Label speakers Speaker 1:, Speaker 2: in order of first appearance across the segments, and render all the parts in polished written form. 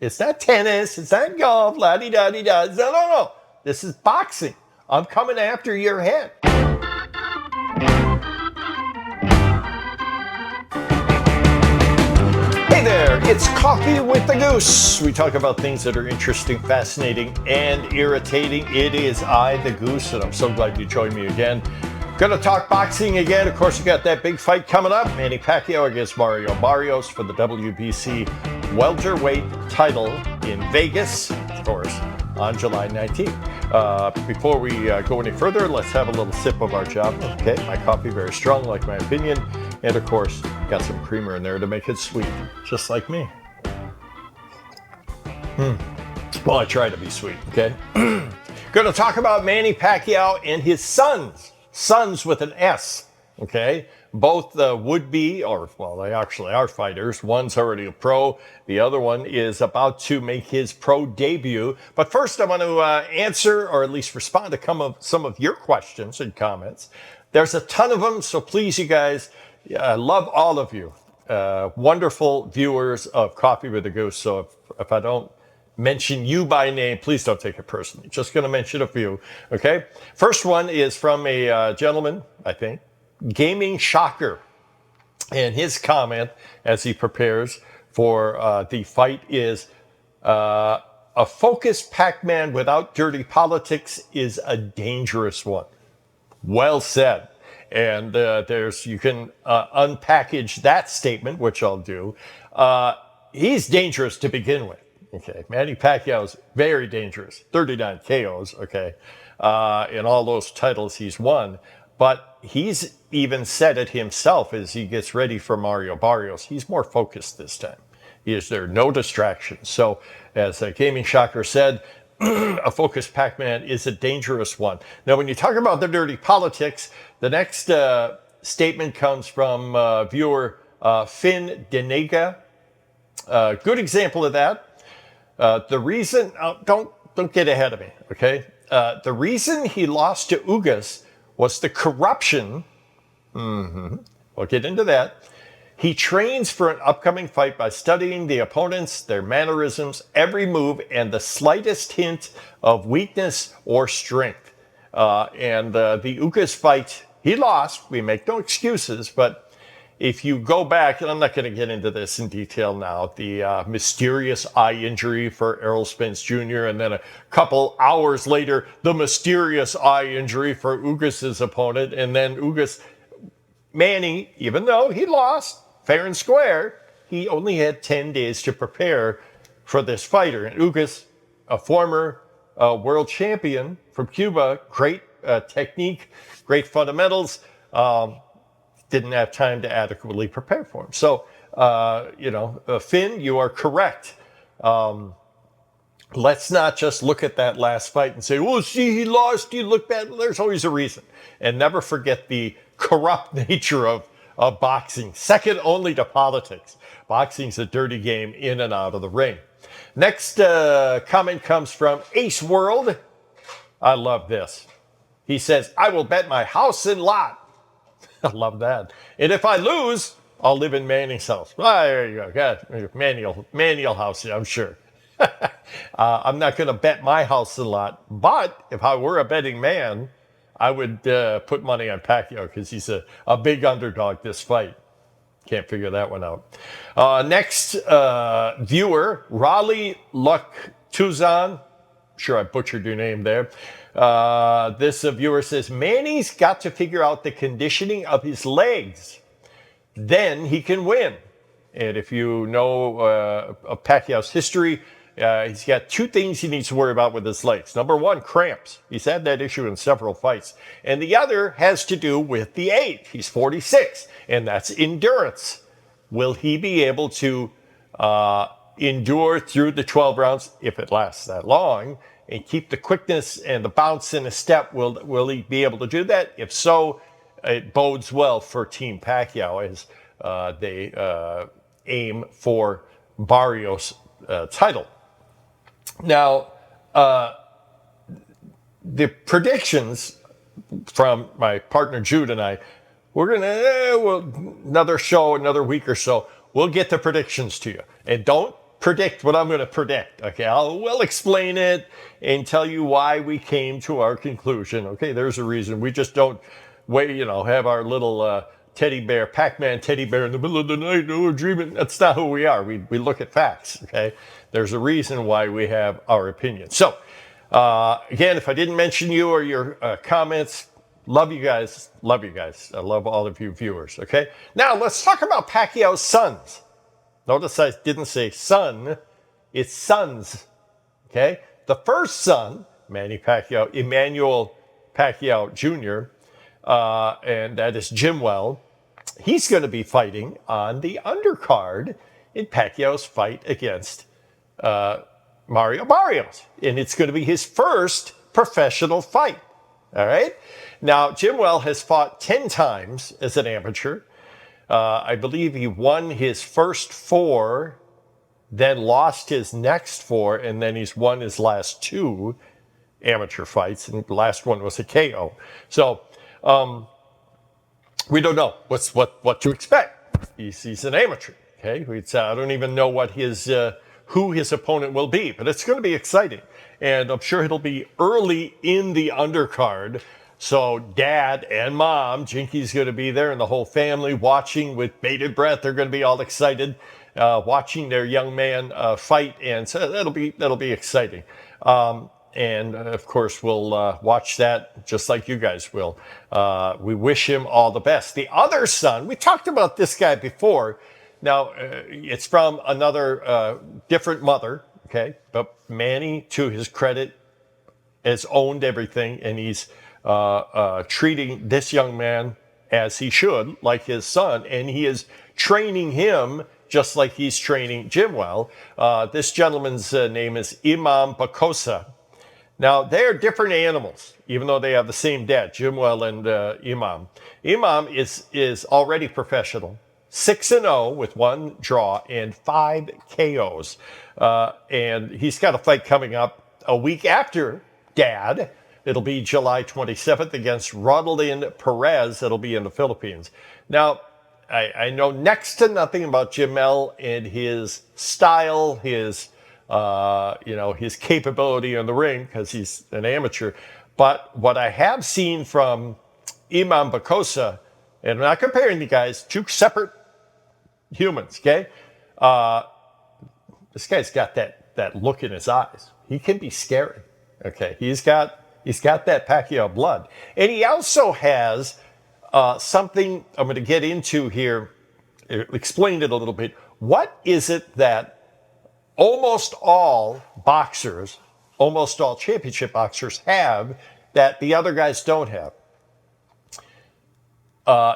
Speaker 1: It's not tennis. It's not golf. La-di-da-di-da. No. This is boxing. I'm coming after your head. Hey there, it's Coffee with the Goose. We talk about things that are interesting, fascinating, and irritating. It is I, the Goose, and I'm so glad you joined me again. Gonna talk boxing again. Of course, we got that big fight coming up. Manny Pacquiao against BARRIOS for the WBC welterweight title in Vegas, of course, on July 19th. Before we go any further, let's have a little sip of our job. Okay, my coffee very strong, like my opinion. And of course, got some creamer in there to make it sweet, just like me. Well, I try to be sweet, okay? Going to talk about Manny Pacquiao and his sons with an S, okay? Both would-be, or, well, they actually are fighters. One's already a pro. The other one is about to make his pro debut. But first, I want to answer, or at least respond to some of your questions and comments. There's a ton of them, so please, you guys, I love all of you. Wonderful viewers of Coffee with the Goose. So if I don't mention you by name, please don't take it personally. Just going to mention a few. Okay. First one is from a gentleman, I think, Gaming Shocker. And his comment as he prepares for the fight is a focused Pac-Man without dirty politics is a dangerous one. Well said. And you can unpackage that statement, which I'll do. He's dangerous to begin with. Okay, Manny Pacquiao's very dangerous. 39 KOs. Okay, in all those titles he's won. But he's even said it himself as he gets ready for BARRIOS. He's more focused this time. There are no distractions. So, as Gaming Shocker said, a focused Pac-Man is a dangerous one. Now, when you talk about the dirty politics, the next statement comes from viewer Finn Denega. Good example of that. The reason, don't get ahead of me, okay? The reason he lost to Ugas was the corruption. We'll get into that. He trains for an upcoming fight by studying the opponents, their mannerisms, every move, and the slightest hint of weakness or strength. And the Ugas fight, he lost. We make no excuses, but if you go back, and I'm not going to get into this in detail now, the mysterious eye injury for Errol Spence Jr., and then a couple hours later, the mysterious eye injury for Ugas' opponent, and then Manny, even though he lost, fair and square, he only had 10 days to prepare for this fighter. And Ugas, a former world champion from Cuba, great technique, great fundamentals, didn't have time to adequately prepare for him. So, Finn, you are correct. Let's not just look at that last fight and say, well, see, he lost, you look bad. There's always a reason. And never forget the corrupt nature of boxing, second only to politics. Boxing's a dirty game in and out of the ring. Next comment comes from Ace World. I love this. He says, I will bet my house and lot. I love that. And if I lose, I'll live in Manny's house. Ah, there you go. God, Manual house, yeah, I'm sure. I'm not going to bet my house and lot, but if I were a betting man, I would put money on Pacquiao because he's a big underdog this fight. Can't figure that one out. Next viewer, Raleigh Luck Tuzan. Sure, I butchered your name there. This viewer says, Manny's got to figure out the conditioning of his legs. Then he can win. And if you know of Pacquiao's history, he's got two things he needs to worry about with his legs. Number one, cramps. He's had that issue in several fights. And the other has to do with the age. He's 46, and that's endurance. Will he be able to endure through the 12 rounds, if it lasts that long, and keep the quickness and the bounce in a step? Will he be able to do that? If so, it bodes well for Team Pacquiao as they aim for BARRIOS title. Now, the predictions from my partner Jude and I, we're going to, another show, another week or so, we'll get the predictions to you. And don't predict what I'm going to predict. Okay, we'll explain it and tell you why we came to our conclusion. Okay, there's a reason. We just don't have our little teddy bear, Pac-Man teddy bear in the middle of the night. Oh, we're dreaming. That's not who we are. We look at facts. Okay, there's a reason why we have our opinion. So again, if I didn't mention you or your comments, love you guys. Love you guys. I love all of you viewers. Okay, now let's talk about Pacquiao's sons. Notice I didn't say son, it's sons, okay? The first son, Manny Pacquiao, Emmanuel Pacquiao Jr., and that is Jimuel, he's going to be fighting on the undercard in Pacquiao's fight against Mario Barrios. And it's going to be his first professional fight, all right? Now, Jimuel has fought 10 times as an amateur. I believe he won his first 4, then lost his next 4, and then he's won his last 2 amateur fights, and the last one was a KO. So we don't know what to expect. He's an amateur. Okay, I don't even know what who his opponent will be, but it's going to be exciting, and I'm sure it'll be early in the undercard. So Dad and Mom, Jinky's going to be there, and the whole family watching with bated breath. They're going to be all excited, watching their young man fight, and so that'll be exciting. And of course, we'll watch that just like you guys will. We wish him all the best. The other son, we talked about this guy before. Now it's from another different mother, okay? But Manny, to his credit, has owned everything, and he's treating this young man as he should, like his son, and he is training him just like he's training Jimuel. This gentleman's name is Eman Pacquiao. Now, they're different animals, even though they have the same dad, Jimuel and Eman. Eman is already professional, 6-0 with 1 draw and 5 KOs. And he's got a fight coming up a week after Dad. It'll be July 27th against Rodolin Perez. It'll be in the Philippines. Now, I know next to nothing about Jimuel and his style, his capability in the ring, because he's an amateur. But what I have seen from Eman Pacquiao, and I'm not comparing the guys, 2 separate humans, okay? This guy's got that look in his eyes. He can be scary, okay? He's got that Pacquiao blood. And he also has something I'm going to get into here, explain it a little bit. What is it that almost all boxers, almost all championship boxers have that the other guys don't have?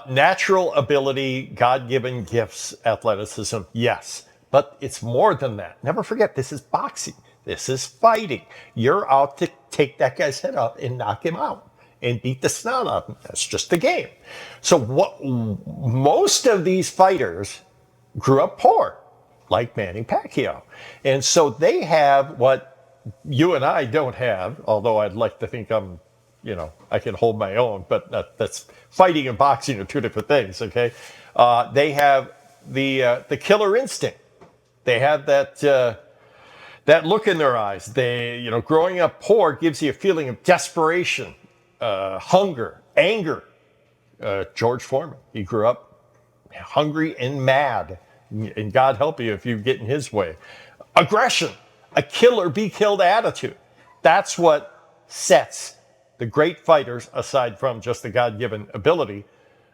Speaker 1: Natural ability, God-given gifts, athleticism, yes. But it's more than that. Never forget, this is boxing. This is fighting. You're out to take that guy's head up and knock him out and beat the snot out of him. That's just the game. So most of these fighters grew up poor, like Manny Pacquiao. And so they have what you and I don't have, although I'd like to think I can hold my own, but that's fighting and boxing are 2 different things, okay? They have the killer instinct. They have that look in their eyes. Growing up poor gives you a feeling of desperation, hunger, anger. George Foreman, he grew up hungry and mad, and God help you if you get in his way. Aggression, a kill or be killed attitude. That's what sets the great fighters, aside from just the God-given ability.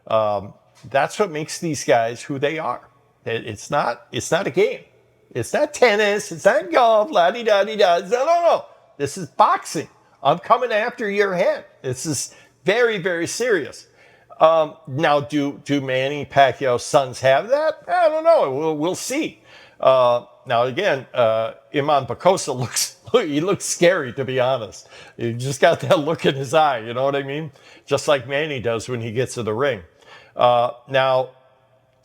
Speaker 1: That's what makes these guys who they are. It's not a game. It's not tennis. It's not golf. La-di-da-di-da. No. This is boxing. I'm coming after your head. This is very, very serious. Now, do Manny Pacquiao's sons have that? I don't know. We'll see. Now, again, Eman Pacquiao looks scary, to be honest. He just got that look in his eye. You know what I mean? Just like Manny does when he gets to the ring. Now,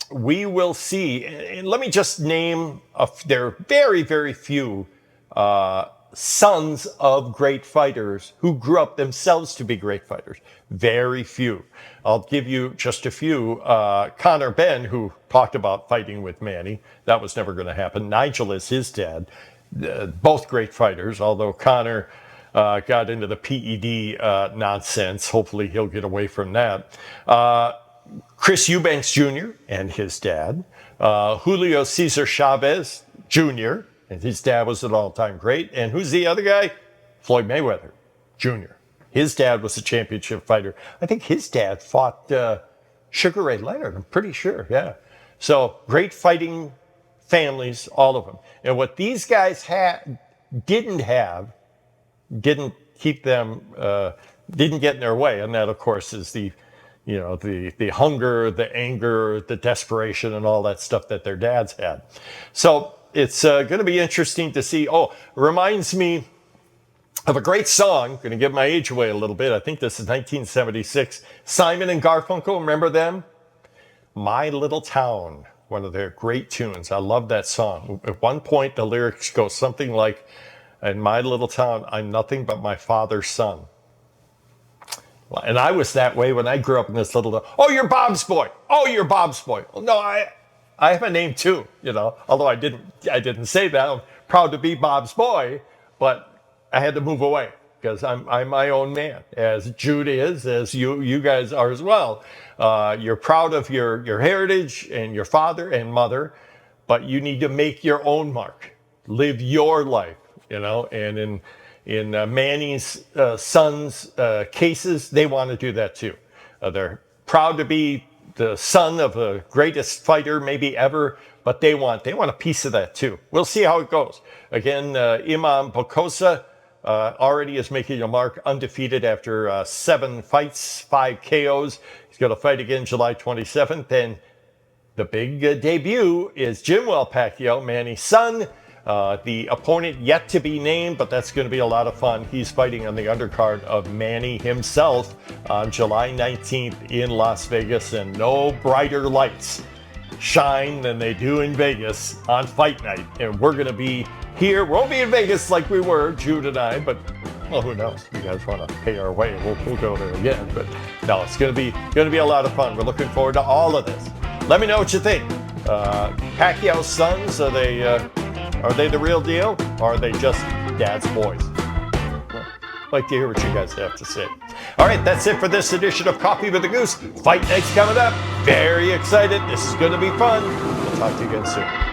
Speaker 1: we will see, and let me just name, there are very, very few sons of great fighters who grew up themselves to be great fighters. Very few. I'll give you just a few. Connor Ben, who talked about fighting with Manny. That was never going to happen. Nigel is his dad. Both great fighters, although Connor got into the PED nonsense. Hopefully he'll get away from that. Chris Eubanks Jr. and his dad. Julio Cesar Chavez Jr., and his dad was an all-time great. And who's the other guy? Floyd Mayweather Jr. His dad was a championship fighter. I think his dad fought Sugar Ray Leonard, I'm pretty sure, yeah. So great fighting families, all of them. And what these guys didn't keep them, didn't get in their way. And that, of course, is the hunger, the anger, the desperation, and all that stuff that their dads had. So it's going to be interesting to see. Oh, it reminds me of a great song. I'm going to give my age away a little bit. I think this is 1976. Simon and Garfunkel, remember them? My Little Town, one of their great tunes. I love that song. At one point, the lyrics go something like, "In my little town, I'm nothing but my father's son." And I was that way when I grew up in this little, "Oh, you're Bob's boy. Oh, you're Bob's boy." Well, no, I have a name too, although I didn't say that. I'm proud to be Bob's boy, but I had to move away because I'm my own man, as Jude is, as you guys are as well. You're proud of your heritage and your father and mother, but you need to make your own mark, live your life, and in Manny's sons' cases, they want to do that too. They're proud to be the son of the greatest fighter maybe ever, but they want a piece of that too. We'll see how it goes. Again, Eman Bokosa already is making a mark, undefeated after 7 fights, 5 KOs. He's going to fight again July 27th. And the big debut is Jimuel Pacquiao, Manny's son. The opponent yet to be named, but that's going to be a lot of fun. He's fighting on the undercard of Manny himself on July 19th in Las Vegas, and no brighter lights shine than they do in Vegas on fight night. And we're going to be here. We won't be in Vegas like we were, Jude and I, but well, who knows? If you guys want to pay our way, we'll go there again. But no, it's going to be a lot of fun. We're looking forward to all of this. Let me know what you think. Pacquiao's sons, are they the real deal, or are they just dad's boys? Well, I'd like to hear what you guys have to say. All right, that's it for this edition of Coffee with the Goose. Fight night's coming up. Very excited. This is going to be fun. We'll talk to you again soon.